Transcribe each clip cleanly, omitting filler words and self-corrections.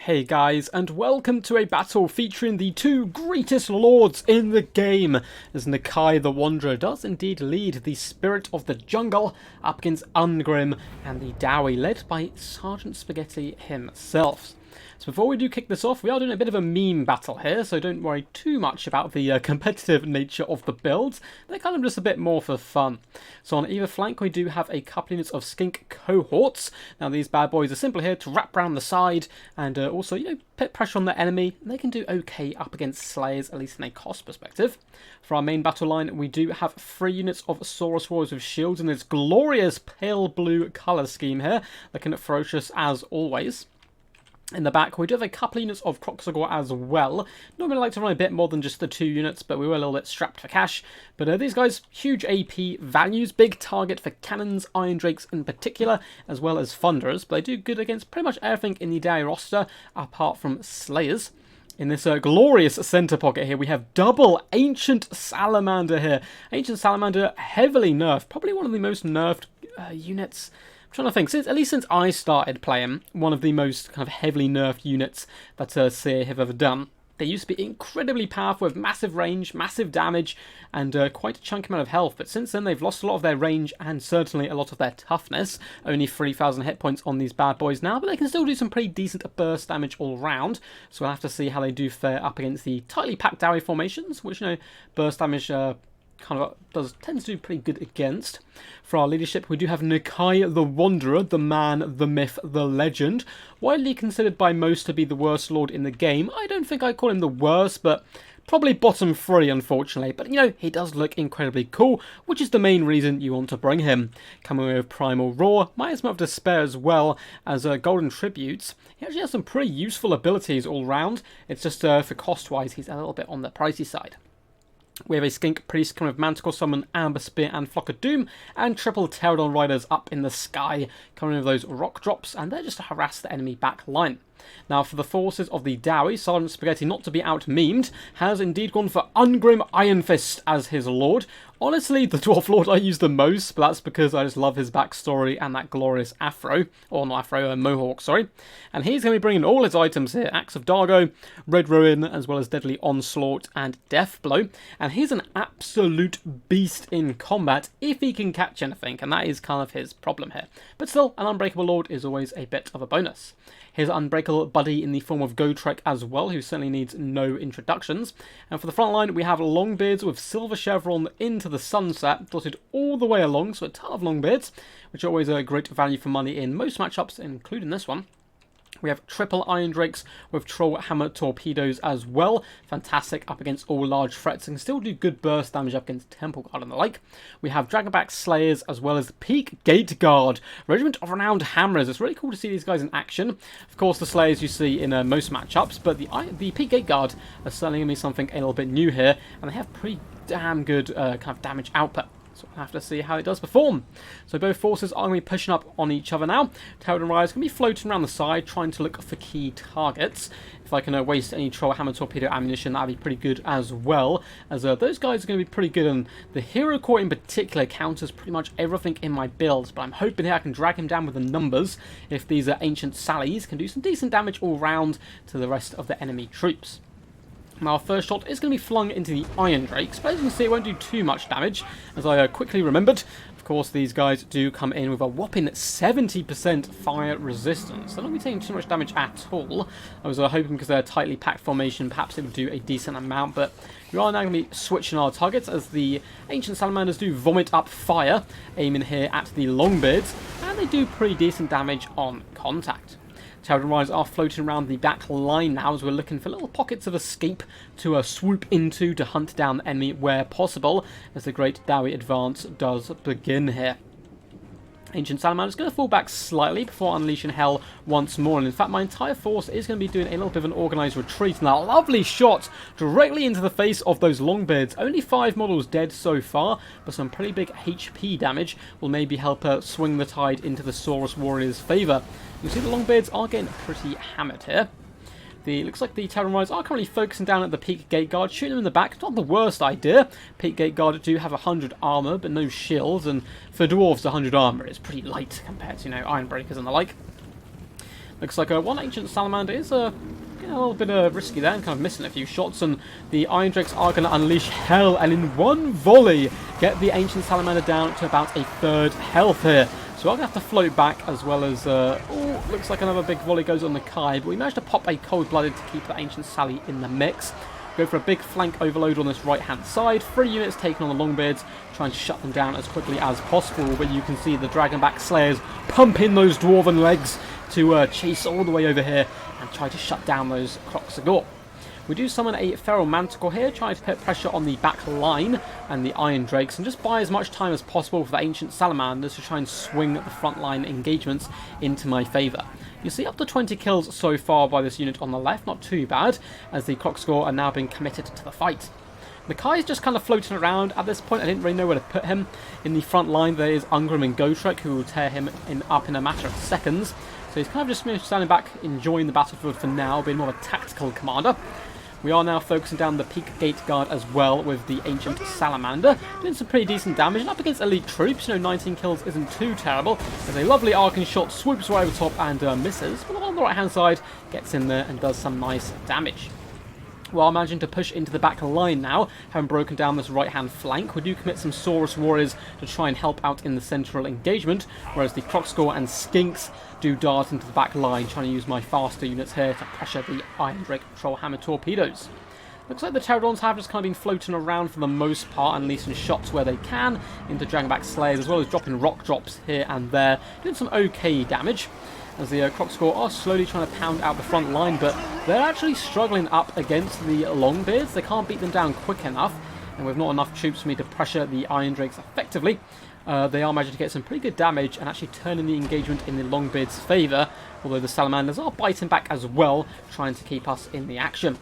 Hey guys, and welcome to a battle featuring the two greatest lords in the game, as Nakai the Wanderer does indeed lead the Spirit of the Jungle up against Ungrim and the Dowie, led by Sergeant Spaghetti himself. So before we do kick this off, we are doing a bit of a meme battle here, so don't worry too much about the competitive nature of the builds. They're kind of just a bit more for fun. So on either flank, we do have a couple units of skink cohorts. Now these bad boys are simply here to wrap around the side and also, put pressure on the enemy. They can do okay up against slayers, at least in a cost perspective. For our main battle line, we do have 3 units of Saurus Warriors with shields in this glorious pale blue colour scheme here, looking ferocious as always. In the back, we do have a couple of units of Kroxagor as well. Normally like to run a bit more than just the 2 units, but we were a little bit strapped for cash. But these guys, huge AP values, big target for cannons, Iron Drakes in particular, as well as Thunderers. But they do good against pretty much everything in the Dowie roster, apart from Slayers. In this glorious centre pocket here, we have double Ancient Salamander here. Ancient Salamander, heavily nerfed, probably one of the most nerfed units. Trying to think, at least since I started playing, one of the most kind of heavily nerfed units that CA have ever done. They used to be incredibly powerful with massive range, massive damage, and quite a chunky amount of health, but since then they've lost a lot of their range and certainly a lot of their toughness. Only 3,000 hit points on these bad boys now, but they can still do some pretty decent burst damage all round, so we'll have to see how they do fare up against the tightly packed Dowie formations, which, burst damage tends to do pretty good against. For our leadership, we do have Nakai the Wanderer, the man, the myth, the legend. Widely considered by most to be the worst lord in the game. I don't think I call him the worst, but probably bottom 3, unfortunately. But, he does look incredibly cool, which is the main reason you want to bring him. Coming with Primal Roar, Miasma of Despair as well as Golden Tributes. He actually has some pretty useful abilities all round. It's just, for cost-wise, he's a little bit on the pricey side. We have a Skink Priest coming with Manticore Summon, Amber Spear and Flock of Doom, and triple Pterodon Riders up in the sky, coming with those rock drops, and they're just to harass the enemy back line. Now for the forces of the Dowie, Sergeant Spaghetti, not to be out-memed, has indeed gone for Ungrim Iron Fist as his lord. Honestly, the Dwarf Lord I use the most, but that's because I just love his backstory and that glorious afro, or not afro, mohawk, sorry. And he's going to be bringing all his items here, Axe of Dargo, Red Ruin, as well as Deadly Onslaught and Death Blow. And he's an absolute beast in combat if he can catch anything, and that is kind of his problem here. But still, an Unbreakable Lord is always a bit of a bonus. His unbreakable buddy in the form of Gotrek as well, who certainly needs no introductions. And for the front line, we have Longbeards with Silver Chevron into the sunset, dotted all the way along, so a ton of Longbeards, which are always a great value for money in most matchups, including this one. We have triple Iron Drakes with Troll Hammer Torpedoes as well. Fantastic up against all large threats and can still do good burst damage up against Temple Guard and the like. We have Dragonback Slayers as well as Peak Gate Guard, Regiment of Renowned Hammerers. It's really cool to see these guys in action. Of course, the Slayers you see in most matchups, but the Peak Gate Guard are certainly going to be something a little bit new here, and they have pretty damn good kind of damage output. So we'll have to see how it does perform. So both forces are going to be pushing up on each other now. Pterodon Riders is going to be floating around the side, trying to look for key targets. If I can waste any Troll Hammer Torpedo ammunition, that'd be pretty good as well. As those guys are going to be pretty good, and the Hero Core in particular counters pretty much everything in my builds. But I'm hoping here I can drag him down with the numbers if these Ancient Sallies can do some decent damage all round to the rest of the enemy troops. Now our first shot is going to be flung into the Iron Drakes, but as you can see it won't do too much damage, as I quickly remembered. Of course these guys do come in with a whopping 70% fire resistance. They're not going to be taking too much damage at all. I was hoping because they're a tightly packed formation perhaps it would do a decent amount, but we are now going to be switching our targets as the Ancient Salamanders do vomit up fire, aiming here at the Longbeards, and they do pretty decent damage on contact. Pterodon Riders are floating around the back line now as we're looking for little pockets of escape to swoop into to hunt down the enemy where possible, as the great Dowie advance does begin here. Ancient Salamander is going to fall back slightly before unleashing hell once more, and in fact my entire force is going to be doing a little bit of an organised retreat, and that lovely shot directly into the face of those Longbeards. Only 5 models dead so far, but some pretty big HP damage will maybe help swing the tide into the Saurus Warriors' favour. You see the Longbeards are getting pretty hammered here. Looks like the Pterodon Riders are currently focusing down at the Peak Gate Guard, shooting them in the back. Not the worst idea. Peak Gate Guard do have 100 armour, but no shields, and for Dwarves 100 armour is pretty light compared to, Iron Breakers and the like. Looks like one Ancient Salamander is a little bit risky there and kind of missing a few shots, and the Iron Drakes are going to unleash hell and in one volley get the Ancient Salamander down to about a third health here. So I'm going to have to float back, as well as, looks like another big volley goes on Nakai, but we managed to pop a Cold-Blooded to keep the Ancient Sally in the mix. Go for a big flank overload on this right-hand side. 3 units taken on the Longbeards, trying to shut them down as quickly as possible, but you can see the Dragonback Slayers pump in those Dwarven legs to chase all the way over here and try to shut down those Kroxigor. We do summon a Feral Manticore here, trying to put pressure on the back line and the Iron Drakes, and just buy as much time as possible for the Ancient Salamanders to try and swing the front line engagements into my favour. You see up to 20 kills so far by this unit on the left, not too bad, as the Kroxigor are now being committed to the fight. Nakai is just kind of floating around at this point. I didn't really know where to put him. In the front line there is Ungrim and Gotrek, who will tear him up in a matter of seconds. So he's kind of just standing back, enjoying the battlefield for now, being more of a tactical commander. We are now focusing down the Peak Gate Guard as well with the Ancient Salamander, doing some pretty decent damage, and up against elite troops, 19 kills isn't too terrible, as a lovely arcing shot swoops right over top and misses, but on the right hand side gets in there and does some nice damage. While managing to push into the back line now, having broken down this right-hand flank, we do commit some Saurus Warriors to try and help out in the central engagement, whereas the Kroxigor and Skinks do dart into the back line, trying to use my faster units here to pressure the Iron Drake Trollhammer torpedoes. Looks like the Pterodons have just kind of been floating around for the most part, and releasing shots where they can into Dragonback Slayers, as well as dropping rock drops here and there, doing some okay damage, as the Kroxigor are slowly trying to pound out the front line, but they're actually struggling up against the Longbeards. They can't beat them down quick enough, and with not enough troops for me to pressure the Iron Drakes effectively, they are managing to get some pretty good damage and actually turning the engagement in the Longbeards' favour, although the Salamanders are biting back as well, trying to keep us in the action.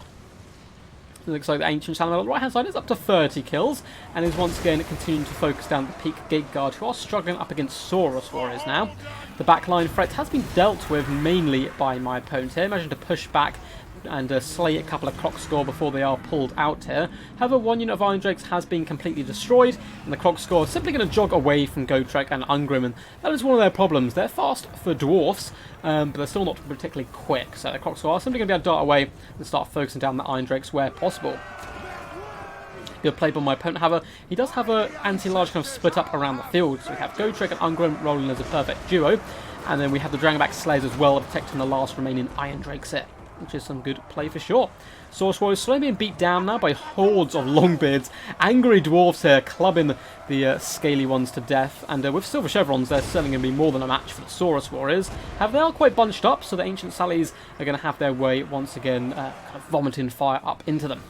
It looks like the Ancient Salamander on the right hand side is up to 30 kills, and is once again continuing to focus down the Peak Gate Guard, who are struggling up against Saurus Warriors now. The backline threat has been dealt with mainly by my opponent here, managing to push back and slay a couple of Kroxigor before they are pulled out here. However, one unit of Iron Drakes has been completely destroyed, and the Kroxigor are simply going to jog away from Gotrek and Ungrim, and that is one of their problems. They're fast for Dwarfs, but they're still not particularly quick, so the Kroxigor are simply going to be able to dart away and start focusing down the Iron Drakes where possible. Good play by my opponent. However, he does have an anti-large kind of split up around the field, so we have Gotrek and Ungrim rolling as a perfect duo, and then we have the Dragonback Slayers as well, protecting the last remaining Iron Drakes here, which is some good play for sure. Saurus Warriors slowly being beat down now by hordes of Longbeards. Angry Dwarfs here clubbing the scaly ones to death, and with Silver Chevrons they're certainly going to be more than a match for the Saurus Warriors. However, they are quite bunched up, so the Ancient Sallies are going to have their way once again, kind of vomiting fire up into them.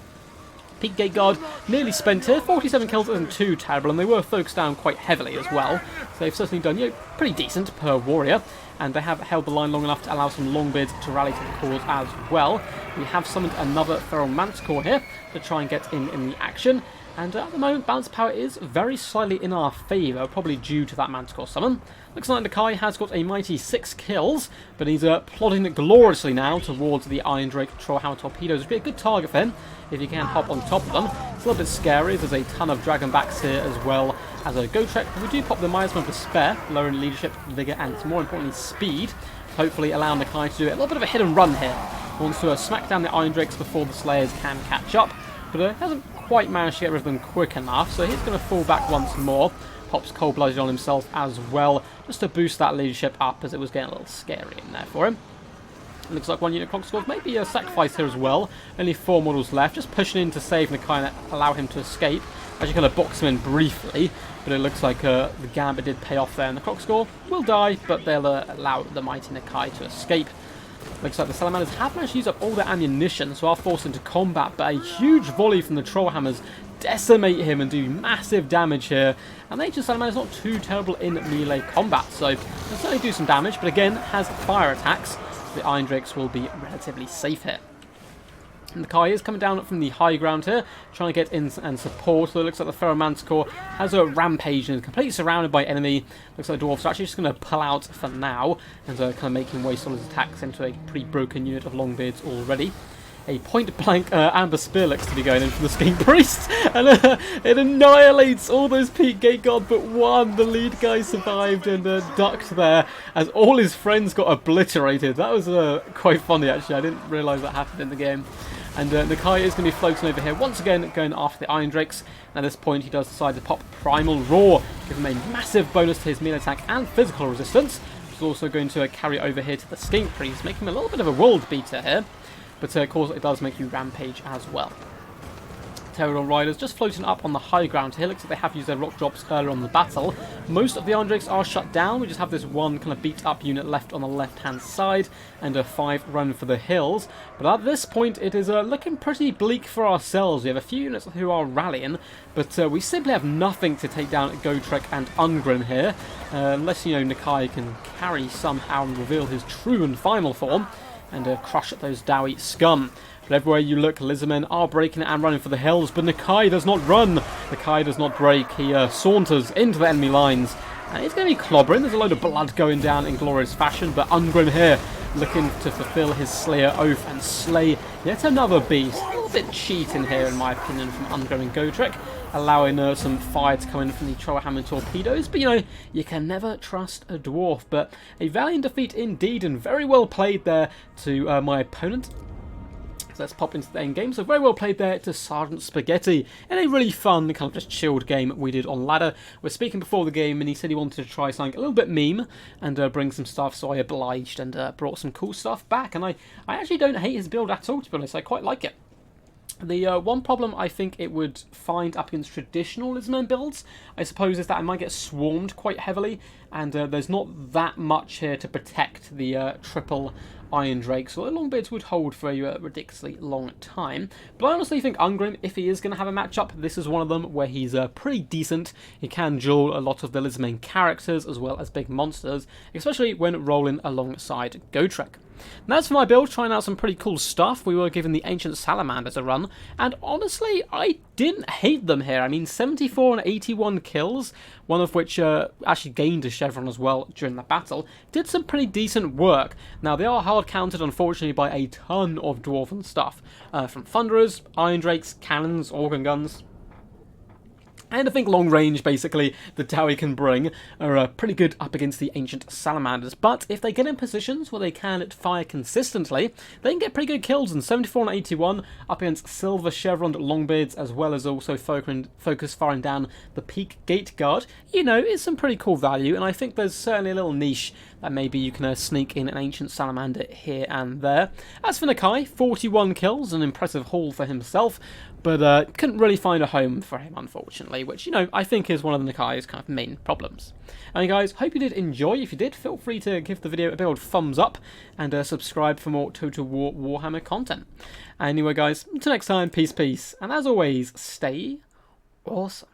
Peak Gate Guard nearly spent here. 47 kills isn't too terrible, and they were focused down quite heavily as well. So they've certainly done pretty decent per warrior, and they have held the line long enough to allow some Longbeards to rally to the cause as well. We have summoned another Feral Manticore here to try and get in the action, and at the moment balance power is very slightly in our favour, probably due to that Manticore summon. Looks like Nakai has got a mighty 6 kills, but he's plodding gloriously now towards the Iron Drake Trollhammer torpedoes, which would be a good target for him if you can hop on top of them. It's a little bit scary, as there's a ton of Dragonbacks here as well as a Gotrek, but we do pop the Miasma to spare, lowering leadership, vigour, and more importantly speed, hopefully allowing Nakai to do a little bit of a hit and run here. He wants to smack down the Iron Drakes before the Slayers can catch up, but hasn't quite managed to get rid of them quick enough, so he's going to fall back once more. Pops Cold-Blooded on himself as well, just to boost that leadership up, as it was getting a little scary in there for him. It looks like one unit Kroxigor maybe a sacrifice here as well. Only 4 models left, just pushing in to save Nakai and allow him to escape. Actually kind of box him in briefly, but it looks like the gambit did pay off there, and the Kroxigor will die, but they'll allow the mighty Nakai to escape. Looks like the Salamanders have managed to use up all their ammunition, so are forced into combat, but a huge volley from the Trollhammers decimate him and do massive damage here. And the Ancient Salamander is not too terrible in melee combat, so they'll certainly do some damage, but again, has fire attacks. The Iron Drakes will be relatively safe here. And Nakai is coming down from the high ground here, trying to get in and support. So it looks like the Feral Manticore has a rampage and is completely surrounded by enemy. Looks like the Dwarfs are actually just going to pull out for now, and kind of making waste all his attacks into a pretty broken unit of Longbeards already. a point-blank Amber Spear looks to be going in for the Skink Priest, and it annihilates all those Peak Gate Guard but one. The lead guy survived and ducked there as all his friends got obliterated. That was quite funny, actually. I didn't realise that happened in the game. And Nakai is going to be floating over here once again, going after the Iron Drakes. At this point, he does decide to pop Primal Roar, give him a massive bonus to his melee attack and physical resistance, which is also going to carry over here to the Skink Priest, making him a little bit of a world beater here. But of course, it does make you rampage as well. Pterodon Riders just floating up on the high ground here. Looks like they have used their rock drops earlier on the battle. Most of the Iron Drakes are shut down. We just have this one kind of beat up unit left on the left hand side and a 5 run for the hills. But at this point it is looking pretty bleak for ourselves. We have a few units who are rallying, but we simply have nothing to take down Gotrek and Ungrim here. Unless, you know, Nakai can carry somehow and reveal his true and final form and crush at those Dowie scum. But everywhere you look, Lizardmen are breaking and running for the hills, but Nakai does not run. Nakai does not break. He saunters into the enemy lines, and he's going to be clobbering. There's a load of blood going down in glorious fashion, but Ungrim here looking to fulfill his Slayer oath and slay yet another beast. A little bit cheating here, in my opinion, from Ungrim and Gotrek, allowing some fire to come in from the Trollhammer torpedoes. But, you know, you can never trust a dwarf. But a valiant defeat indeed, and very well played there to my opponent. Let's pop into the end game. So very well played there to Sergeant Spaghetti in a really fun, kind of just chilled game we did on ladder. We're speaking before the game and he said he wanted to try something a little bit meme and bring some stuff, so I obliged and brought some cool stuff back. And I actually don't hate his build at all, to be honest. I quite like it. The one problem I think it would find up against traditional Lizardmen builds, I suppose, is that I might get swarmed quite heavily, and there's not that much here to protect the triple Iron Drake, so the Longbeards would hold for a ridiculously long time. But I honestly think Ungrim, if he is going to have a matchup, this is one of them where he's pretty decent. He can duel a lot of the Lizardmen characters as well as big monsters, especially when rolling alongside Gotrek. And that's for my build, trying out some pretty cool stuff. We were given the Ancient Salamanders a run, and honestly, I didn't hate them here. I mean, 74 and 81 kills, one of which actually gained a chevron as well during the battle, did some pretty decent work. Now, they are hard countered, unfortunately, by a ton of dwarven stuff, from Thunderers, Iron Drakes, cannons, organ guns. And I think long range, basically, the Dowie can bring are pretty good up against the Ancient Salamanders. But if they get in positions where they can fire consistently, they can get pretty good kills. And 74 and 81 up against Silver Chevroned Longbeards, as well as also focus firing down the Peak Gate Guard, you know, is some pretty cool value. And I think there's certainly a little niche that maybe you can sneak in an Ancient Salamander here and there. As for Nakai, 41 kills, an impressive haul for himself, but couldn't really find a home for him, unfortunately, which, you know, I think is one of the Nakai's kind of main problems. Anyway, guys, hope you did enjoy. If you did, feel free to give the video a big old thumbs up and subscribe for more Total War Warhammer content. Anyway, guys, until next time, peace, and as always, stay awesome.